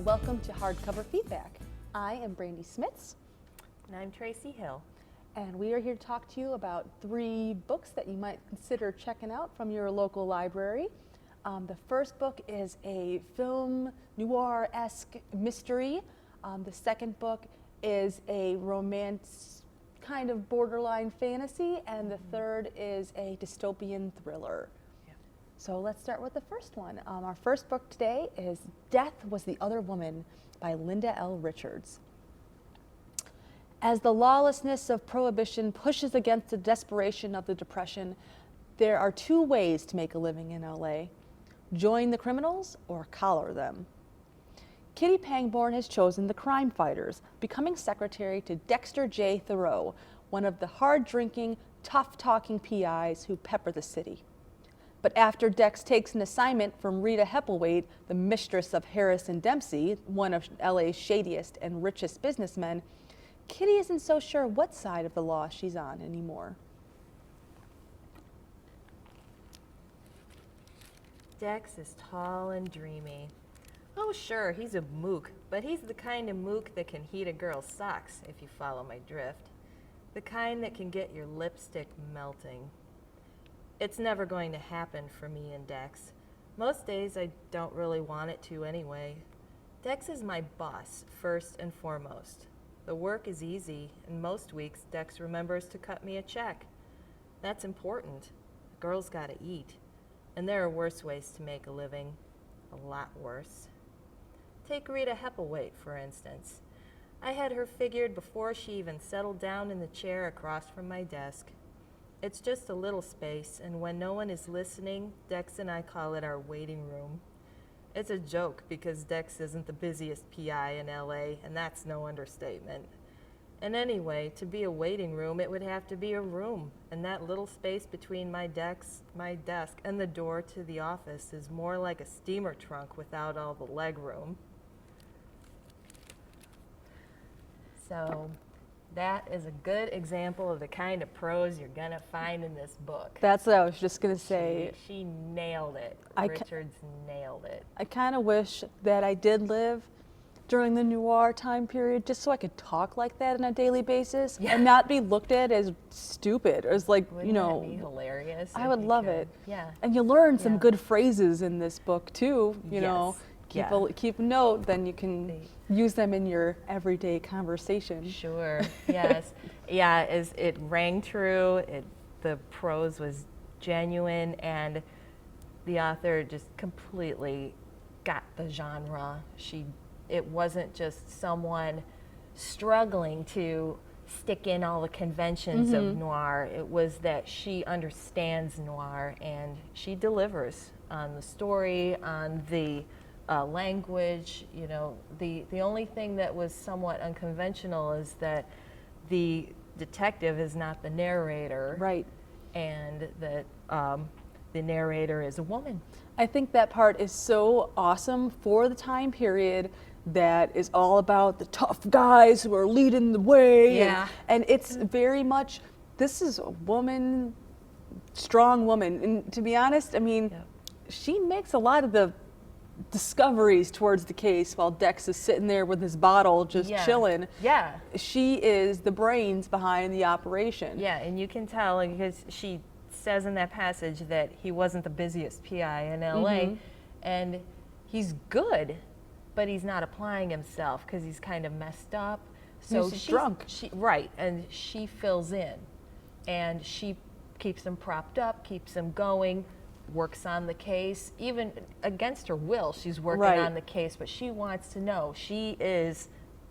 and welcome to Hardcover Feedback. I am Brandy Smits. And I'm Tracy Hill. And we are here to talk to you about 3 books that you might consider checking out from your local library. The first book is a film noir-esque mystery. The second book is a romance kind of borderline fantasy, and the third is a dystopian thriller. So let's start with the first one. Our first book today is Death Was the Other Woman by Linda L. Richards. As the lawlessness of prohibition pushes against the desperation of the Depression, there are 2 ways to make a living in LA: join the criminals or collar them. Kitty Pangborn has chosen the crime fighters, becoming secretary to Dexter J. Thoreau, one of the hard-drinking, tough-talking PIs who pepper the city. But after Dex takes an assignment from Rita Hepplewhite, the mistress of Harrison Dempsey, one of LA's shadiest and richest businessmen, Kitty isn't so sure what side of the law she's on anymore. Dex is tall and dreamy. Oh sure, he's a mook, but he's the kind of mook that can heat a girl's socks, if you follow my drift. The kind that can get your lipstick melting. It's never going to happen for me and Dex. Most days I don't really want it to anyway. Dex is my boss, first and foremost. The work is easy, and most weeks Dex remembers to cut me a check. That's important. A girl's gotta eat. And there are worse ways to make a living. A lot worse. Take Rita Hepplewhite, for instance. I had her figured before she even settled down in the chair across from my desk. It's just a little space, and when no one is listening, Dex and I call it our waiting room. It's a joke because Dex isn't the busiest PI in LA, and that's no understatement. And anyway, to be a waiting room, it would have to be a room, and that little space between my desk and the door to the office is more like a steamer trunk without all the leg room. So that is a good example of the kind of prose you're gonna find in this book. That's what I was just gonna say. She nailed it. Richards nailed it. I kind of wish that I did live during the noir time period, just so I could talk like that on a daily basis and not be looked at as stupid or as like, Wouldn't that be hilarious? I would love it. Yeah. And you learn some good phrases in this book too, you know. Keep a note, then you can use them in your everyday conversation. Sure, yes. Yeah, it rang true, the prose was genuine, and the author just completely got the genre. It wasn't just someone struggling to stick in all the conventions of noir. It was that she understands noir, and she delivers on the story, on the language. You know, the only thing that was somewhat unconventional is that the detective is not the narrator, right? And that the narrator is a woman. I think that part is so awesome for the time period that is all about the tough guys who are leading the way. Yeah. And it's very much, this is a woman, strong woman. And to be honest, I mean, she makes a lot of the discoveries towards the case while Dex is sitting there with his bottle just chilling. Yeah. She is the brains behind the operation. Yeah, and you can tell because she says in that passage that he wasn't the busiest PI in LA, and he's good, but he's not applying himself because he's kind of messed up. So she's drunk. Right, and she fills in, and she keeps him propped up, keeps him going, works on the case, even against her will. She's working on the case, but she wants to know. She is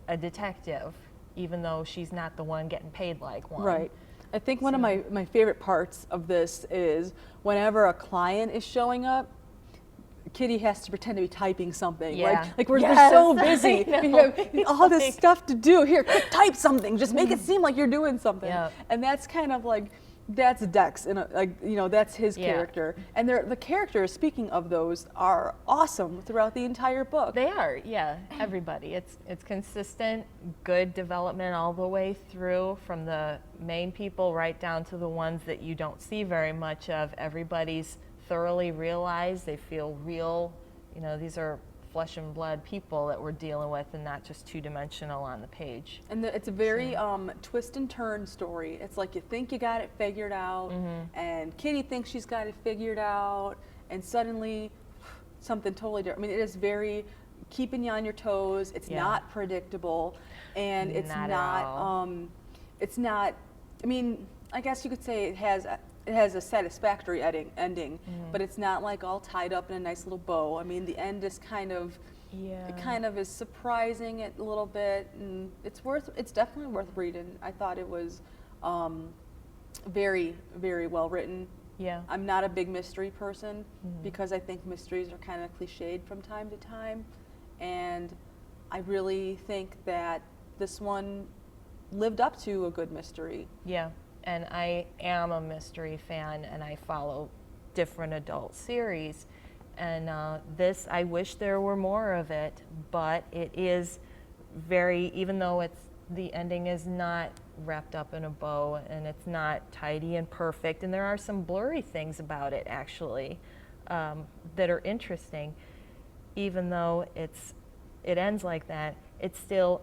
a detective, even though she's not the one getting paid like one. Right. I think one of my favorite parts of this is whenever a client is showing up, Kitty has to pretend to be typing something. Like we're so busy. You have all this stuff to do. Here, type something. Just make it seem like you're doing something. And that's kind of like, that's Dex, and that's his character. And the characters, speaking of those, are awesome throughout the entire book. They are, everybody. It's consistent, good development all the way through, from the main people right down to the ones that you don't see very much of. Everybody's thoroughly realized. They feel real. These are flesh and blood people that we're dealing with and not just two-dimensional on the page. And it's a very twist and turn story. It's like you think you got it figured out, and Kitty thinks she's got it figured out, and suddenly something totally different. I mean, it is very keeping you on your toes. It's not predictable, and it's Not at all. it's not. I mean, I guess you could say it has a satisfactory ending, but it's not like all tied up in a nice little bow. I mean, the end is kind of. It kind of is surprising it a little bit, and it's definitely worth reading. I thought it was very, very well written. Yeah. I'm not a big mystery person because I think mysteries are kind of cliched from time to time, and I really think that this one lived up to a good mystery. Yeah, and I am a mystery fan, and I follow different adult series. And this, I wish there were more of it, but it is very, even though the ending is not wrapped up in a bow and it's not tidy and perfect, and there are some blurry things about it actually that are interesting. Even though it ends like that, it's still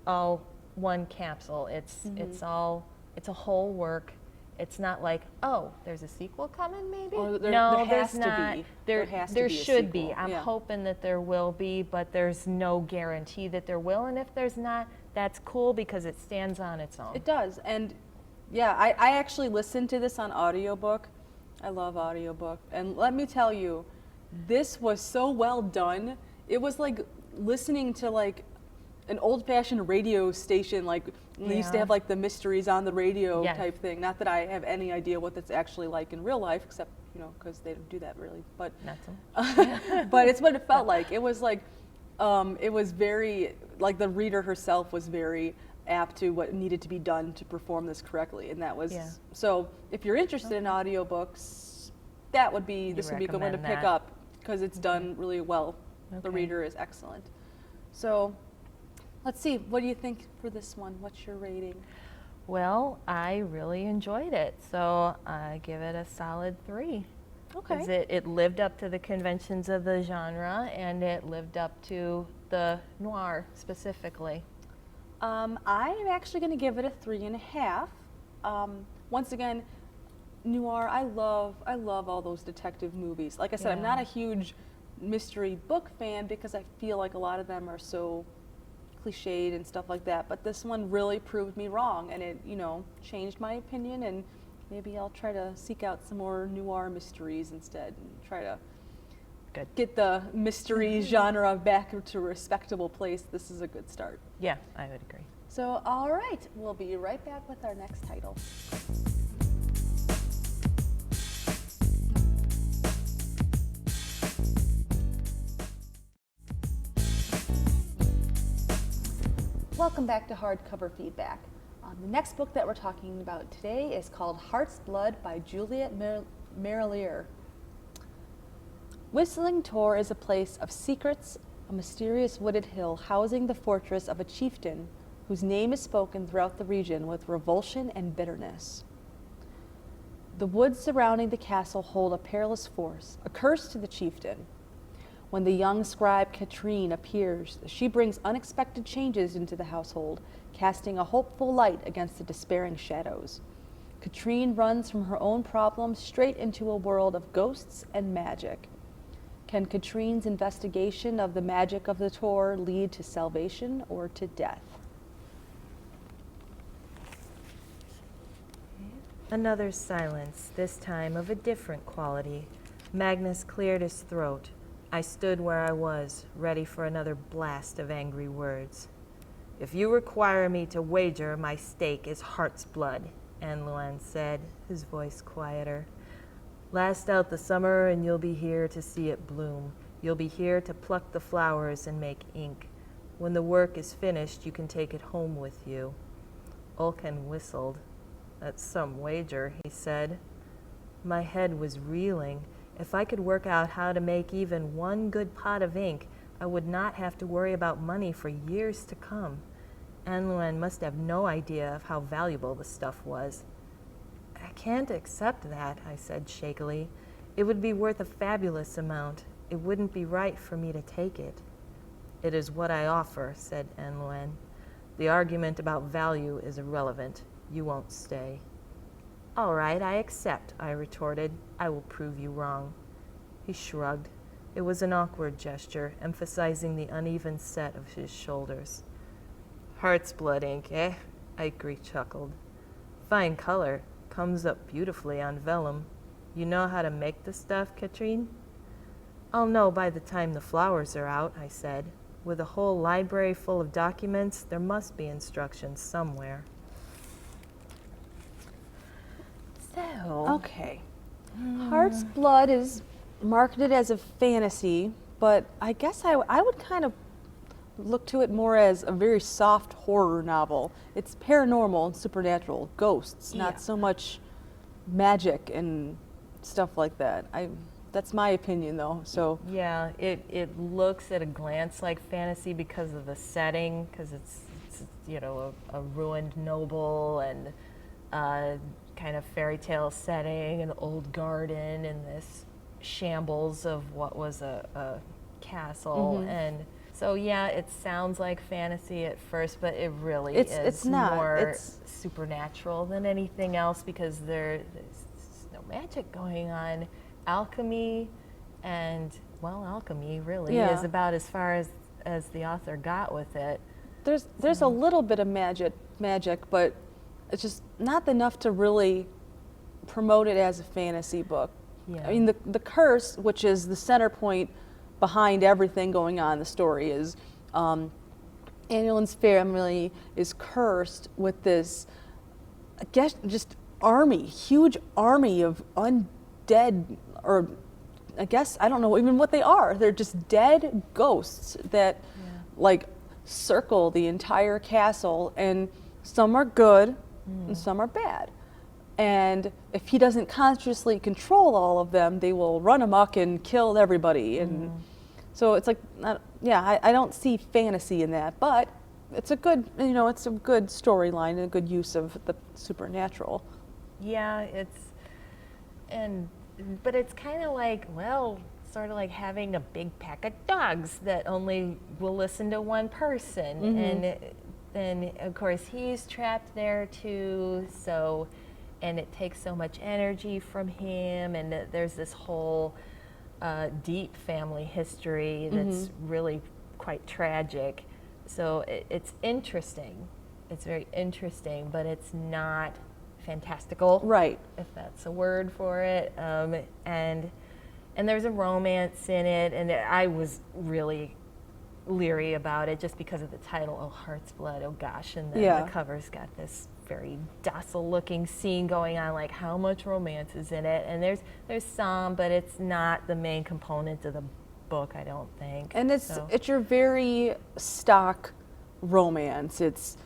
all one capsule. It's a whole work. It's not like, oh, there's a sequel coming, maybe? Or No, there has there's to not. be. There has to be a should be. sequel. I'm Yeah. hoping that there will be, but there's no guarantee that there will. And if there's not, that's cool because it stands on its own. It does, and yeah, I actually listened to this on audiobook. I love audiobook, and let me tell you, this was so well done. It was like listening to like an old-fashioned radio station, like they used to have like the mysteries on the radio type thing. Not that I have any idea what that's actually like in real life, except because they don't do that really. But Not so much. but it's what it felt like. It was like it was very like the reader herself was very apt to what needed to be done to perform this correctly, and that was so. If you're interested in audiobooks, this would be a good one to pick up because it's done really well. The reader is excellent. So. Let's see, what do you think for this one? What's your rating? Well, I really enjoyed it, so I give it a solid 3. Okay. 'Cause it lived up to the conventions of the genre, and it lived up to the noir specifically. I'm actually going to give it a 3.5. Once again, noir. I love all those detective movies. Like I said, I'm not a huge mystery book fan because I feel like a lot of them are so cliched and stuff like that, but this one really proved me wrong, and it changed my opinion, and maybe I'll try to seek out some more noir mysteries instead and try to get the mystery genre back to a respectable place. This is a good start. Yeah, I would agree. So all right, we'll be right back with our next title. Welcome back to Hardcover Feedback. The next book that we're talking about today is called Heart's Blood by Juliet Marillier. Whistling Tor is a place of secrets, a mysterious wooded hill housing the fortress of a chieftain whose name is spoken throughout the region with revulsion and bitterness. The woods surrounding the castle hold a perilous force, a curse to the chieftain. When the young scribe Katrine appears, she brings unexpected changes into the household, casting a hopeful light against the despairing shadows. Katrine runs from her own problems straight into a world of ghosts and magic. Can Katrine's investigation of the magic of the Tor lead to salvation or to death? Another silence, this time of a different quality. Magnus cleared his throat. I stood where I was, ready for another blast of angry words. If you require me to wager, my stake is Heart's Blood, Anluan said, his voice quieter. Last out the summer and you'll be here to see it bloom. You'll be here to pluck the flowers and make ink. When the work is finished, you can take it home with you. Ulcan whistled. That's some wager, he said. My head was reeling. If I could work out how to make even one good pot of ink, I would not have to worry about money for years to come. Anluan must have no idea of how valuable the stuff was. I can't accept that, I said shakily. It would be worth a fabulous amount. it wouldn't be right for me to take it. It is what I offer, said Anne Luen. The argument about value is irrelevant. You won't stay. All right, I accept, I retorted. I will prove you wrong. He shrugged. It was an awkward gesture, emphasizing the uneven set of his shoulders. Heart's blood ink, eh? Ikery chuckled. Fine color. Comes up beautifully on vellum. You know how to make the stuff, Katrine? I'll know by the time the flowers are out, I said. With a whole library full of documents, there must be instructions somewhere. So. Okay. Heart's Blood is marketed as a fantasy, but I guess I would kind of look to it more as a very soft horror novel. It's paranormal and supernatural, ghosts, Yeah. not so much magic and stuff like that. That's my opinion, though. So Yeah, it looks at a glance like fantasy because of the setting, because it's a ruined noble and kind of fairy tale setting, an old garden, and this shambles of what was a castle. And so yeah, it sounds like fantasy at first, but it really it's not. more It's supernatural than anything else because there's no magic going on. Alchemy, and well, alchemy really is about as far as the author got with it. There's a little bit of magic, but it's just not enough to really promote it as a fantasy book. Yeah. I mean, the curse, which is the center point behind everything going on in the story, is Annulin's family is cursed with this, I guess, just huge army of undead, or I guess, I don't know even what they are. They're just dead ghosts that like circle the entire castle, and some are good and some are bad. And if he doesn't consciously control all of them, they will run amok and kill everybody. And so it's like, I don't see fantasy in that, but it's a good, it's a good storyline and a good use of the supernatural. Yeah, but it's kind of like, well, sort of like having a big pack of dogs that only will listen to one person. And then, of course, he's trapped there too, and it takes so much energy from him, and there's this whole deep family history that's really quite tragic. So it's interesting. It's very interesting, but it's not fantastical, right? If that's a word for it. And there's a romance in it, and I was really leery about it just because of the title. Oh, Heart's Blood. Oh gosh, and then the cover's got this very docile-looking scene going on. Like, how much romance is in it? And there's some, but it's not the main component of the book, I don't think. And it's your very stock romance. It's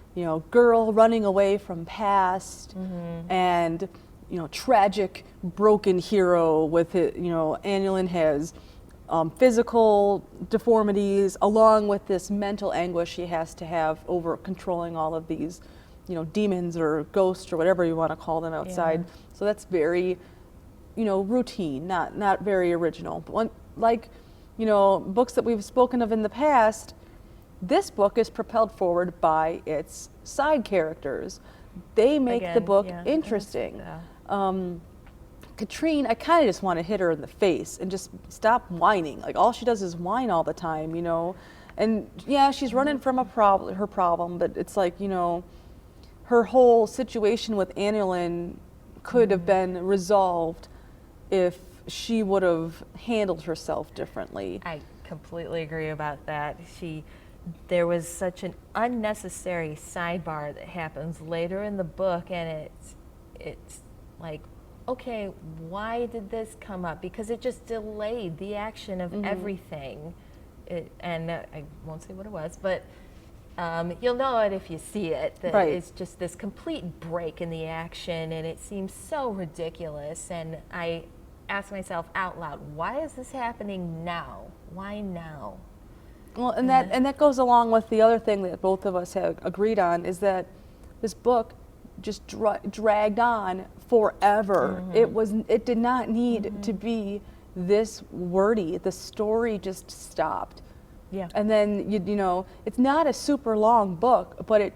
girl running away from past, and tragic broken hero with it. Annulin has physical deformities along with this mental anguish he has to have over controlling all of these demons or ghosts or whatever you want to call them outside. So that's very routine, not very original. But books that we've spoken of in the past, this book is propelled forward by its side characters. They make the book interesting. Katrine, I kind of just want to hit her in the face and just stop whining. Like, all she does is whine all the time, And yeah, she's running from her problem, but it's like, her whole situation with Annulin could have been resolved if she would have handled herself differently. I completely agree about that. There was such an unnecessary sidebar that happens later in the book, and it's like, okay, why did this come up? Because it just delayed the action of everything. And I won't say what it was, but you'll know it if you see it. That it's just this complete break in the action, and it seems so ridiculous. And I asked myself out loud, why is this happening now? Why now? Well, and that goes along with the other thing that both of us have agreed on, is that this book just dragged on forever. It did not need to be this wordy. The story just stopped. Yeah. And then, you know, it's not a super long book, but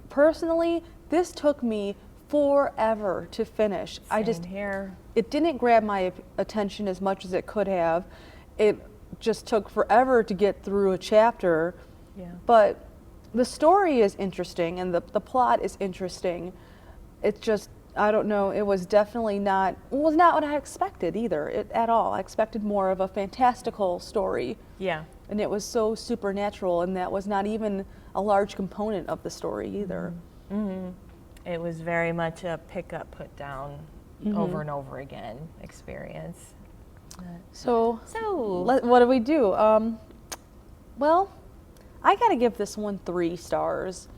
personally, this took me forever to finish. Same here. It didn't grab my attention as much as it could have. It just took forever to get through a chapter. Yeah. But the story is interesting and the plot is interesting. It's just, I don't know, it was definitely not what I expected either at all. I expected more of a fantastical story. Yeah. And it was so supernatural, and that was not even a large component of the story either. Mm-hmm. It was very much a pick up, put down, over and over again experience. So So what do we do? Well, I got to give this one 3 stars.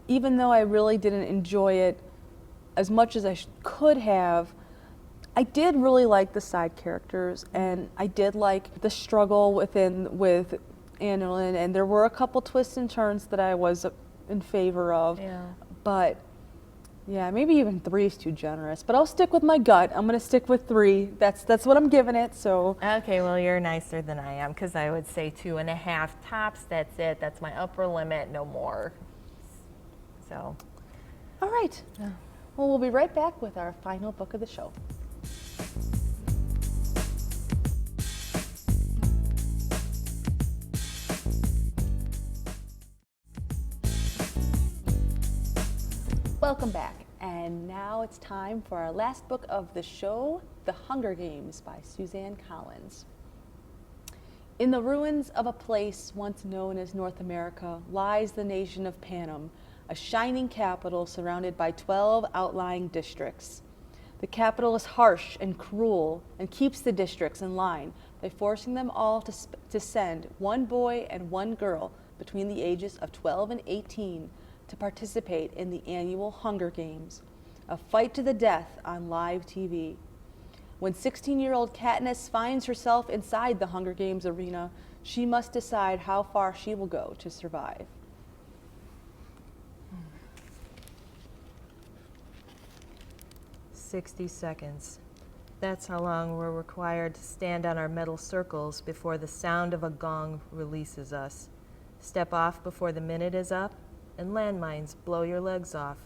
Even though I really didn't enjoy it as much as I could have, I did really like the side characters, and I did like the struggle with Annalyn, and there were a couple twists and turns that I was in favor of. yeah. But yeah, maybe even 3 is too generous. But I'll stick with my gut. I'm gonna stick with 3. That's what I'm giving it. So Okay, well, you're nicer than I am, because I would say 2.5 tops. That's it. That's my upper limit, no more. So. all right. Yeah. Well, we'll be right back with our final book of the show. Welcome back, and now it's time for our last book of the show, The Hunger Games by Suzanne Collins. In the ruins of a place once known as North America lies the nation of Panem, a shining capital surrounded by 12 outlying districts. The capital is harsh and cruel and keeps the districts in line by forcing them all to send one boy and one girl between the ages of 12 and 18 to participate in the annual Hunger Games, a fight to the death on live TV. When 16-year-old Katniss finds herself inside the Hunger Games arena, she must decide how far she will go to survive. Hmm. 60 seconds. That's how long we're required to stand on our metal circles before the sound of a gong releases us. Step off before the minute is up, and landmines blow your legs off.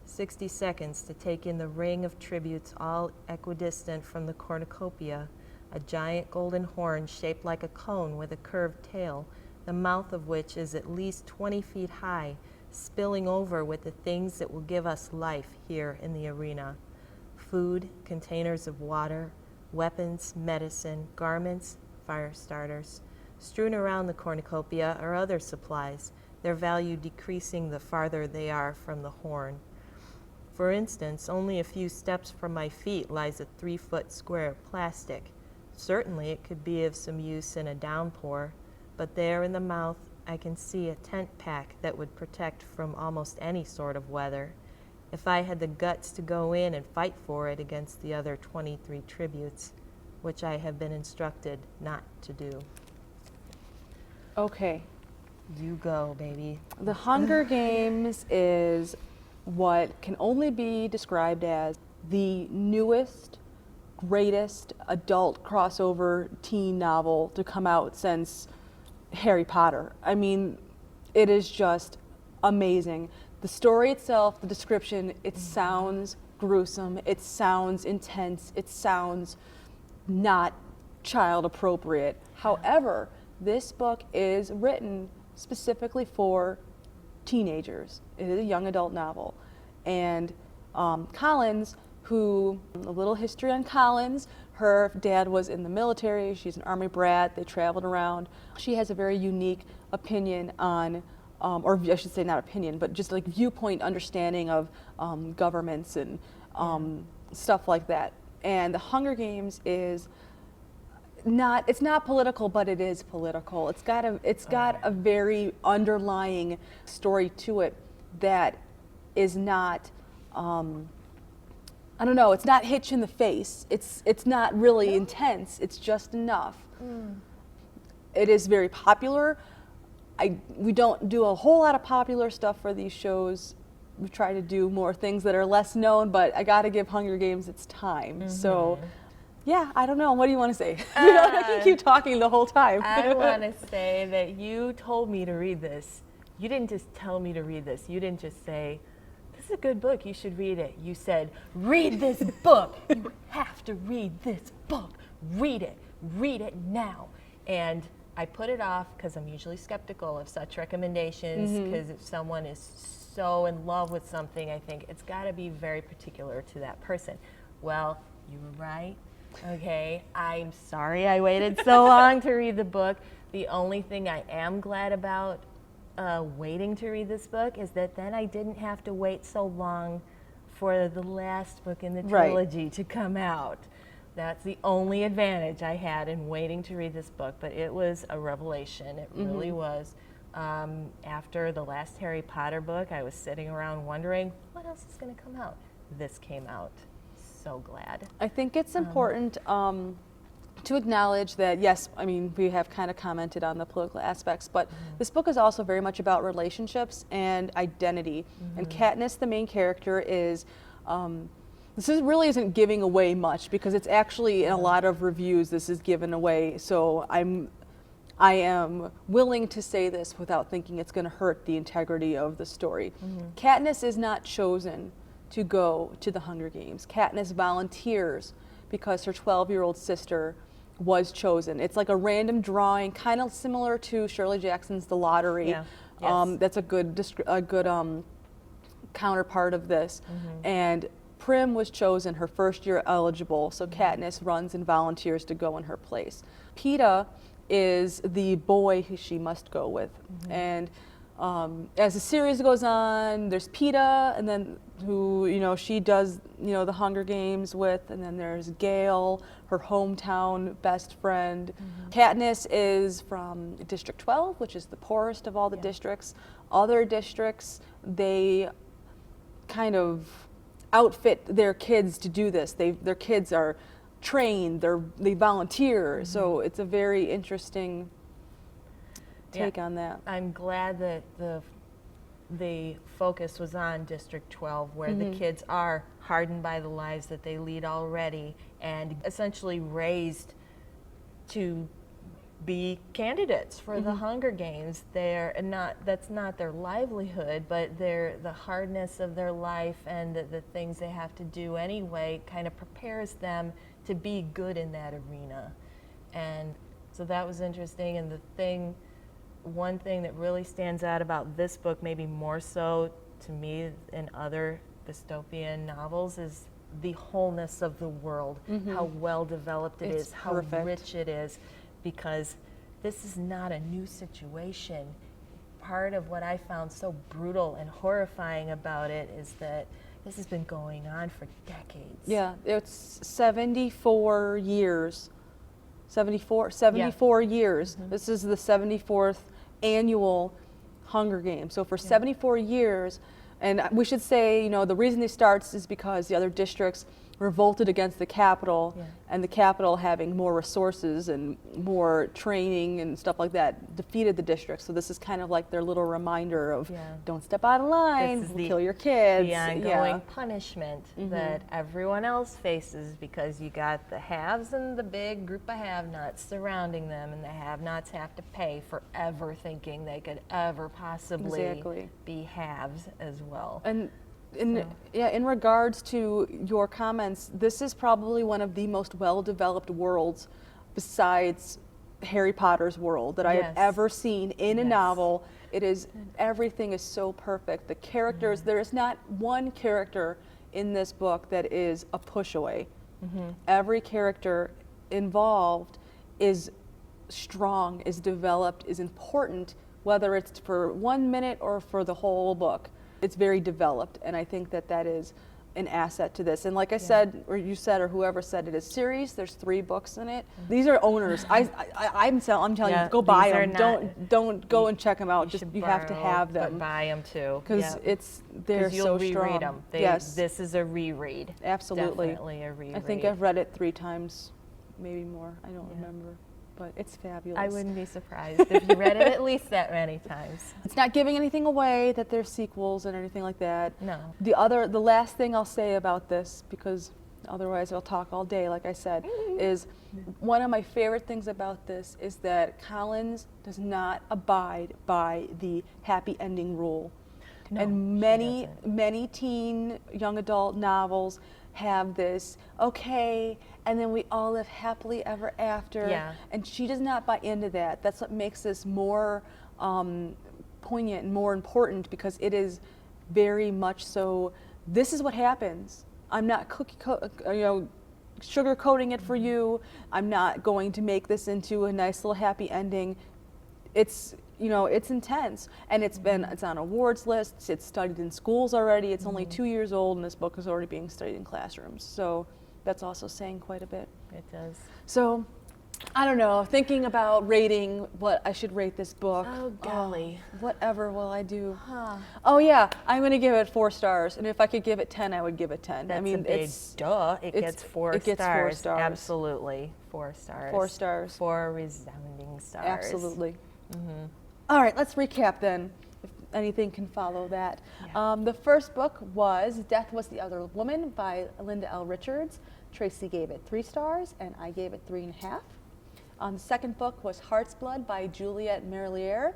60 seconds to take in the ring of tributes, all equidistant from the cornucopia, a giant golden horn shaped like a cone with a curved tail, the mouth of which is at least 20 feet high, spilling over with the things that will give us life here in the arena. Food, containers of water, weapons, medicine, garments, fire starters. Strewn around the cornucopia are other supplies, their value decreasing the farther they are from the horn. For instance, only a few steps from my feet lies a 3-foot square of plastic. Certainly it could be of some use in a downpour, but there in the mouth I can see a tent pack that would protect from almost any sort of weather, if I had the guts to go in and fight for it against the other 23 tributes, which I have been instructed not to do. Okay. You go, baby. The Hunger Games is what can only be described as the newest, greatest adult crossover teen novel to come out since Harry Potter. I mean, it is just amazing. The story itself, the description, it sounds gruesome, it sounds intense, it sounds not child appropriate. However, this book is written specifically for teenagers. It is a young adult novel. And Collins, a little history on Collins, her dad was in the military, she's an Army brat, they traveled around. She has a very unique opinion on, or I should say not opinion, but just like viewpoint understanding of governments and stuff like that. And the Hunger Games is it's not political, but it is political. It's got a very underlying story to it that is not, I don't know, it's not hitch in the face. It's not really intense. It's just enough. It is very popular. We don't do a whole lot of popular stuff for these shows. We try to do more things that are less known, but I got to give Hunger Games its time. So Yeah, I don't know. What do you want to say? I can keep talking the whole time. I want to say that you told me to read this. You didn't just tell me to read this. You didn't just say, this is a good book, you should read it. You said, read this book. You have to read this book. Read it now. And I put it off because I'm usually skeptical of such recommendations, because if someone is so in love with something, I think it's got to be very particular to that person. Well, you were right. Okay, I'm sorry I waited so long to read the book. The only thing I am glad about waiting to read this book is that then I didn't have to wait so long for the last book in the trilogy to come out. That's the only advantage I had in waiting to read this book, but it was a revelation. It really was. After the last Harry Potter book, I was sitting around wondering, what else is going to come out? This came out. So glad. I think it's important to acknowledge that, yes, I mean, we have kind of commented on the political aspects, but this book is also very much about relationships and identity. And Katniss, the main character, is, really isn't giving away much, because it's actually, in a lot of reviews, this is given away. So I am willing to say this without thinking it's going to hurt the integrity of the story. Katniss is not chosen to go to the Hunger Games. Katniss volunteers because her 12-year-old sister was chosen. It's like a random drawing, kind of similar to Shirley Jackson's The Lottery. Yeah. Yes. That's a good counterpart of this. And Prim was chosen her first year eligible, so Katniss runs and volunteers to go in her place. Peeta is the boy who she must go with. And as the series goes on, there's Peeta, and then who she does the Hunger Games with, and then there's Gale, her hometown best friend. Katniss is from District 12, which is the poorest of all the districts. Other districts, they kind of outfit their kids to do this. Their kids are trained, they volunteer, so it's a very interesting take on that. I'm glad that the focus was on District 12, where the kids are hardened by the lives that they lead already and essentially raised to be candidates for the Hunger Games. That's not their livelihood, but the hardness of their life and the things they have to do anyway kind of prepares them to be good in that arena. And so that was interesting. And one thing that really stands out about this book, maybe more so to me than other dystopian novels, is the wholeness of the world, how well developed it is, how rich it is, because this is not a new situation. Part of what I found so brutal and horrifying about it is that this has been going on for decades. Yeah, it's 74 years. 74 years. This is the 74th annual Hunger Games. So for 74 years, and we should say, the reason this starts is because the other districts revolted against the Capitol, and the Capitol, having more resources and more training and stuff like that, defeated the district. So this is kind of like their little reminder of don't step out of line, kill your kids. The ongoing punishment that everyone else faces, because you got the haves and the big group of have-nots surrounding them, and the have-nots have to pay for ever thinking they could ever possibly be haves as well. And in regards to your comments, this is probably one of the most well-developed worlds besides Harry Potter's world that I have ever seen in a novel. Everything is so perfect. The characters, there is not one character in this book that is a push away. Every character involved is strong, is developed, is important, whether it's for 1 minute or for the whole book. It's very developed, and I think that is an asset to this. And like I said, or you said, or whoever said it, is series. There's 3 books in it. These are owners. I'm telling you, go buy them. Don't go and check them out. You have to have them. But buy them too. Because they're so strong. Reread them. This is a reread. Absolutely. Definitely a reread. I think I've read it 3 times, maybe more. I don't remember. But it's fabulous. I wouldn't be surprised if you read it at least that many times. It's not giving anything away that there's sequels and anything like that. No. The last thing I'll say about this, because otherwise I'll talk all day, like I said, is one of my favorite things about this is that Collins does not abide by the happy ending rule. No, And she doesn't. many teen, young adult novels have this, okay, and then we all live happily ever after. Yeah. And she does not buy into that. That's what makes this more poignant and more important, because it is very much so, this is what happens. I'm not sugarcoating it for you. I'm not going to make this into a nice little happy ending. It's, it's intense, and it's on awards lists. It's studied in schools already. It's only 2 years old, and this book is already being studied in classrooms. So that's also saying quite a bit. It does. So I don't know, thinking about rating what I should rate this book. Oh, golly. Whatever will I do? Huh. Oh yeah, I'm going to give it 4 stars, and if I could give it 10, I would give it 10. That's I mean, a big duh. It it's- gets 4 it gets 4 stars. stars. Absolutely. 4 stars. 4 stars. 4 resounding stars. Absolutely. All right, let's recap then, if anything can follow that. Yeah. The first book was Death Was the Other Woman by Linda L. Richards. Tracy gave it 3 stars, and I gave it 3.5. The second book was Heart's Blood by Juliet Marillier.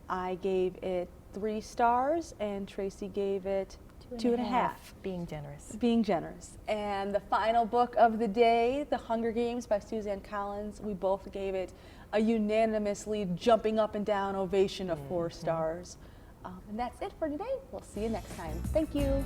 I gave it 3 stars, and Tracy gave it 2.5. Being generous. Being generous. And the final book of the day, The Hunger Games by Suzanne Collins. We both gave it a unanimously jumping up and down ovation of 4 stars. And that's it for today. We'll see you next time. Thank you.